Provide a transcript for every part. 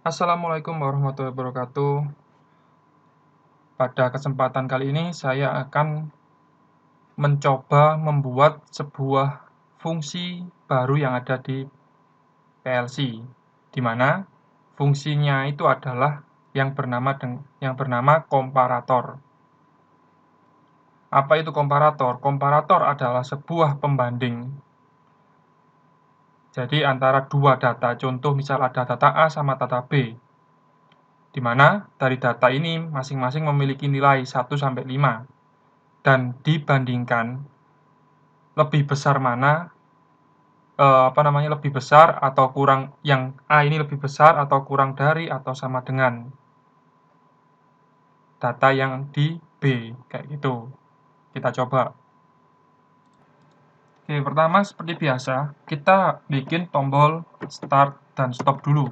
Assalamualaikum warahmatullahi wabarakatuh. Pada kesempatan kali ini saya akan mencoba membuat sebuah fungsi baru yang ada di PLC, di mana fungsinya itu adalah yang bernama komparator. Apa itu komparator? Komparator adalah sebuah pembanding. Jadi antara dua data, contoh misal ada data A sama data B, di mana dari data ini masing-masing memiliki nilai 1 sampai 5 dan dibandingkan lebih besar mana lebih besar atau kurang, yang A ini lebih besar atau kurang dari atau sama dengan data yang di B, kayak gitu. Kita coba. Oke, pertama seperti biasa, kita bikin tombol start dan stop dulu.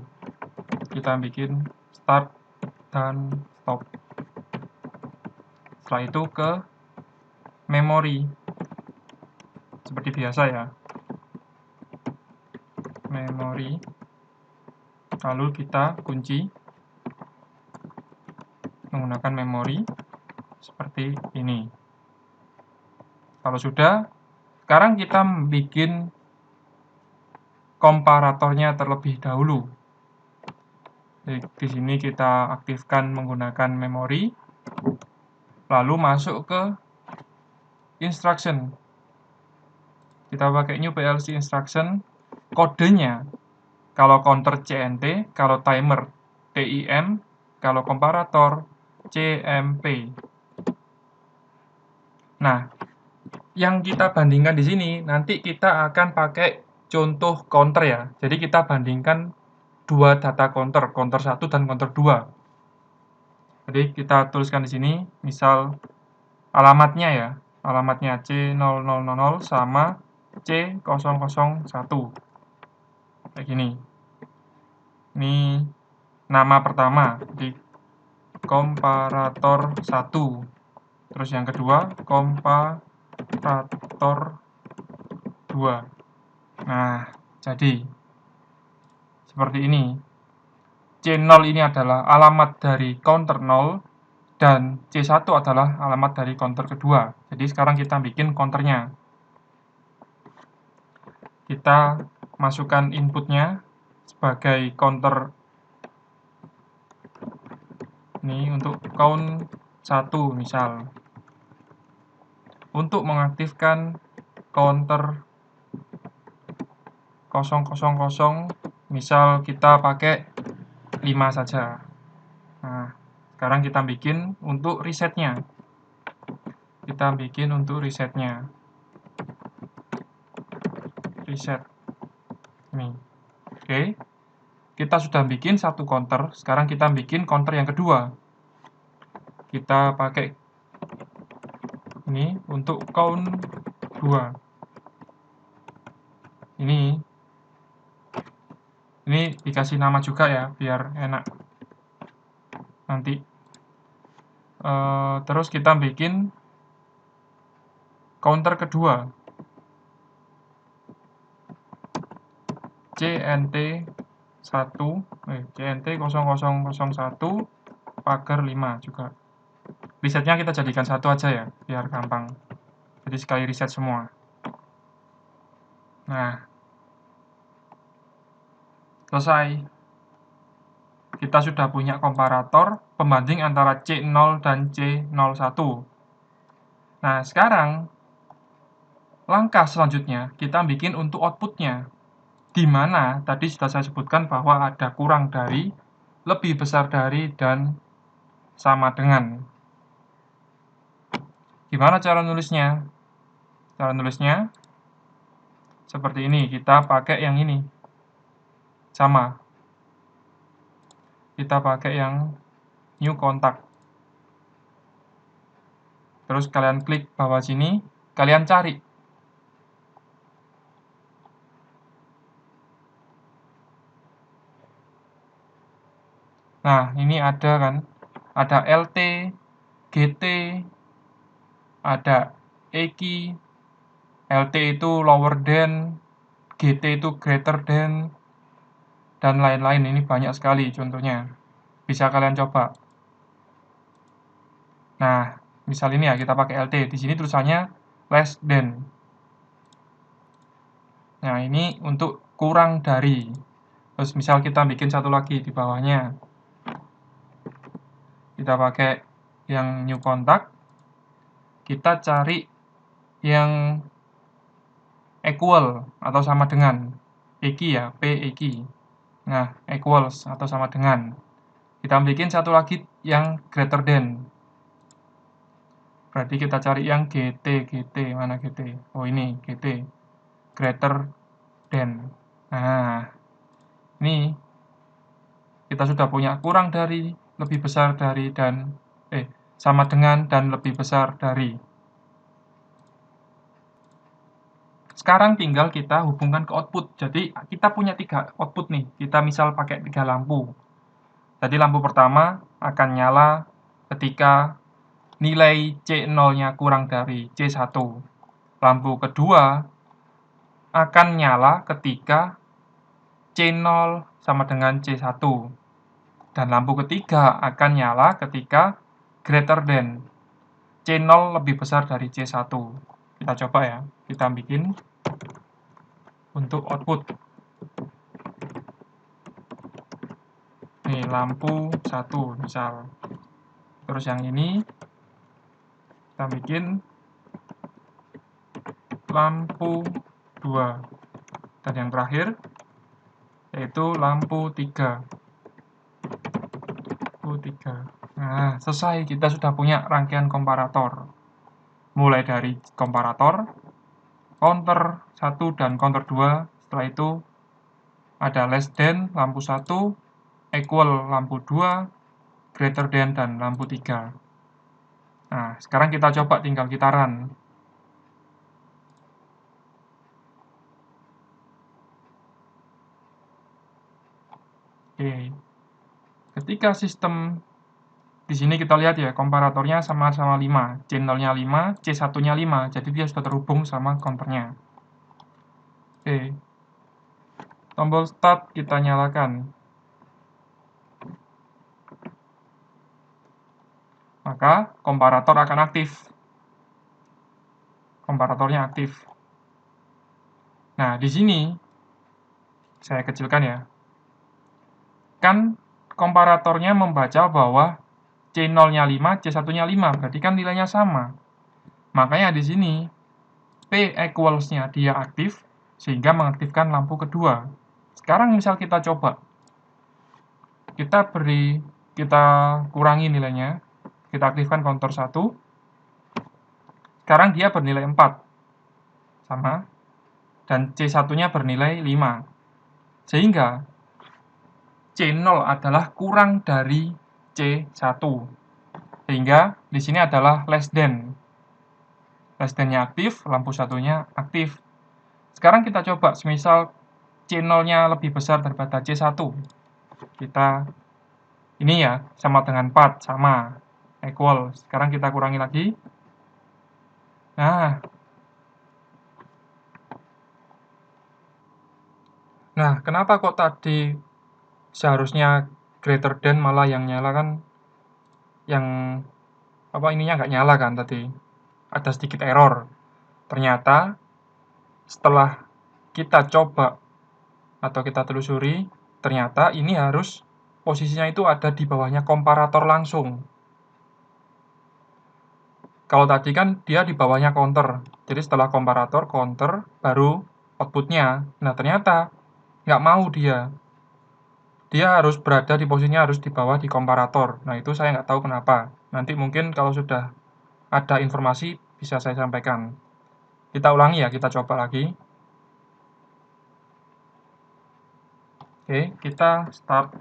Kita bikin start dan stop. Setelah itu ke memori. Seperti biasa ya. Memori. Lalu kita kunci menggunakan memori seperti ini. Kalau sudah, sekarang kita bikin komparatornya terlebih dahulu. Jadi, di sini kita aktifkan menggunakan memori, lalu masuk ke instruction. Kita pakai new PLC instruction, kodenya kalau counter CNT, kalau timer TIM, kalau komparator CMP. Nah, yang kita bandingkan di sini nanti kita akan pakai contoh counter ya. Jadi kita bandingkan dua data counter 1 dan counter 2. Jadi kita tuliskan di sini, misal alamatnya ya, alamatnya C0000 sama C001. Kayak gini. Ini nama pertama, di komparator 1. Terus yang kedua, komparator 2. Nah, jadi seperti ini. C0 ini adalah alamat dari counter 0 dan C1 adalah alamat dari counter kedua. Jadi sekarang kita bikin counternya. Kita masukkan inputnya sebagai counter. Ini untuk count 1 misal. Untuk mengaktifkan counter 000, misal kita pakai 5 saja. Nah, sekarang kita bikin untuk resetnya. Reset. Ini. Oke. Kita sudah bikin satu counter, sekarang kita bikin counter yang kedua. Kita pakai ini untuk count 2. Ini dikasih nama juga ya, biar enak nanti. Terus kita bikin counter kedua, CNT 00001 pagar 5 juga. Resetnya kita jadikan 1 aja ya, biar gampang. Jadi sekali reset semua. Nah, selesai. Kita sudah punya komparator pembanding antara C0 dan C01. Nah, sekarang langkah selanjutnya kita bikin untuk outputnya, di mana tadi sudah saya sebutkan bahwa ada kurang dari, lebih besar dari, dan sama dengan. Gimana cara nulisnya? Cara nulisnya seperti ini. Kita pakai yang ini, sama. Kita pakai yang new contact. Terus kalian klik bawah sini, kalian cari. Nah, ini ada kan, ada LT, GT, ada EKI, LT itu lower than, GT itu greater than, dan lain-lain. Ini banyak sekali contohnya. Bisa kalian coba. Nah, misal ini ya, kita pakai LT. Di sini tulisannya less than. Nah, ini untuk kurang dari. Terus misal kita bikin satu lagi di bawahnya. Kita pakai yang new contact. Kita cari yang equal atau sama dengan. EQ ya, P EQ. Nah, equals atau sama dengan. Kita bikin satu lagi yang greater than. Berarti kita cari yang GT. Mana GT? Oh, ini GT. Greater than. Nah, ini kita sudah punya kurang dari, lebih besar dari, dan sama dengan dan lebih besar dari. Sekarang tinggal kita hubungkan ke output. Jadi kita punya 3 output nih. Kita misal pakai 3 lampu. Jadi lampu pertama akan nyala ketika nilai C0-nya kurang dari C1. Lampu kedua akan nyala ketika C0 sama dengan C1. Dan lampu ketiga akan nyala ketika greater than. C0 lebih besar dari C1. Kita coba ya. Kita bikin untuk output. Nih, lampu 1 misal. Terus yang ini kita bikin lampu 2. Dan yang terakhir yaitu lampu 3. Nah, selesai. Kita sudah punya rangkaian komparator. Mulai dari komparator, counter 1 dan counter 2. Setelah itu ada less than lampu 1, equal lampu 2, greater than dan lampu 3. Nah, sekarang kita coba, tinggal kita run. Oke. Ketika sistem di sini kita lihat ya, komparatornya sama-sama 5, C0-nya 5, C1-nya 5, jadi dia sudah terhubung sama counternya. Oke. Tombol start kita nyalakan. Maka komparator akan aktif. Komparatornya aktif. Nah, di sini saya kecilkan ya. Kan komparatornya membaca bahwa C0-nya 5, C1-nya 5, berarti kan nilainya sama. Makanya di sini P equals-nya dia aktif, sehingga mengaktifkan lampu kedua. Sekarang misal kita coba, kita kurangi nilainya, kita aktifkan counter 1, sekarang dia bernilai 4, sama, dan C1-nya bernilai 5. Sehingga C0 adalah kurang dari C1. Sehingga di sini adalah less than. Less than-nya aktif, lampu satunya aktif. Sekarang kita coba, semisal C0-nya lebih besar daripada C1. Kita, ini ya, sama dengan 4, sama, equal. Sekarang kita kurangi lagi. Nah, kenapa kok tadi seharusnya greater than malah yang nyala kan, yang ininya nggak nyala kan tadi, ada sedikit error. Ternyata setelah kita coba atau kita telusuri, ternyata ini harus posisinya itu ada di bawahnya komparator langsung. Kalau tadi kan dia di bawahnya counter, jadi setelah komparator, counter, baru outputnya. Nah, ternyata nggak mau dia harus berada di posisinya harus di bawah di komparator. Nah, itu saya nggak tahu kenapa. Nanti mungkin kalau sudah ada informasi bisa saya sampaikan. Kita ulangi ya, kita coba lagi. Oke, kita start.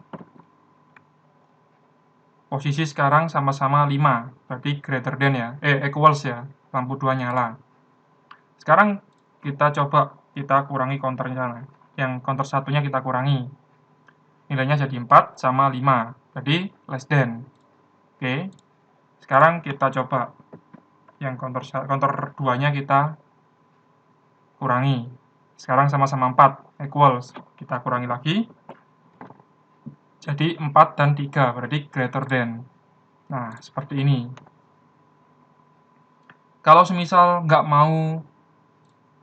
Posisi sekarang sama-sama 5, berarti greater than ya, equals ya, lampu 2 nyala. Sekarang kita coba, kita kurangi counternya, yang counter satunya kita kurangi. Nilainya jadi 4 sama 5, jadi less than. Oke, sekarang kita coba, yang counter 2-nya kita kurangi. Sekarang sama-sama 4, equals. Kita kurangi lagi. Jadi 4 dan 3, berarti greater than. Nah, seperti ini. Kalau semisal nggak mau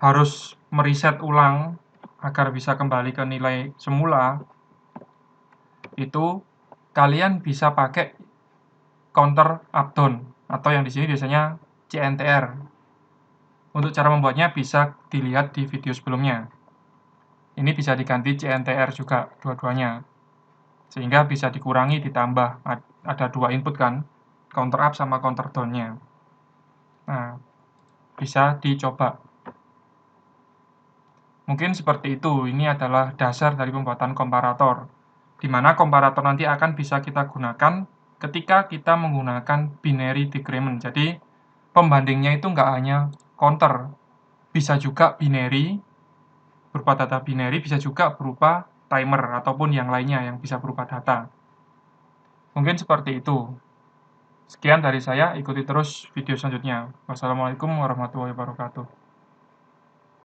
harus meriset ulang agar bisa kembali ke nilai semula, itu kalian bisa pakai counter up down, atau yang di sini biasanya CNTR. Untuk cara membuatnya bisa dilihat di video sebelumnya. Ini bisa diganti CNTR juga dua-duanya. Sehingga bisa dikurangi ditambah. Ada dua input kan, counter up sama counter down-nya. Nah, bisa dicoba. Mungkin seperti itu. Ini adalah dasar dari pembuatan komparator, di mana komparator nanti akan bisa kita gunakan ketika kita menggunakan binary decrement. Jadi, pembandingnya itu nggak hanya counter, bisa juga binary, berupa data binary, bisa juga berupa timer, ataupun yang lainnya yang bisa berupa data. Mungkin seperti itu. Sekian dari saya, ikuti terus video selanjutnya. Wassalamualaikum warahmatullahi wabarakatuh.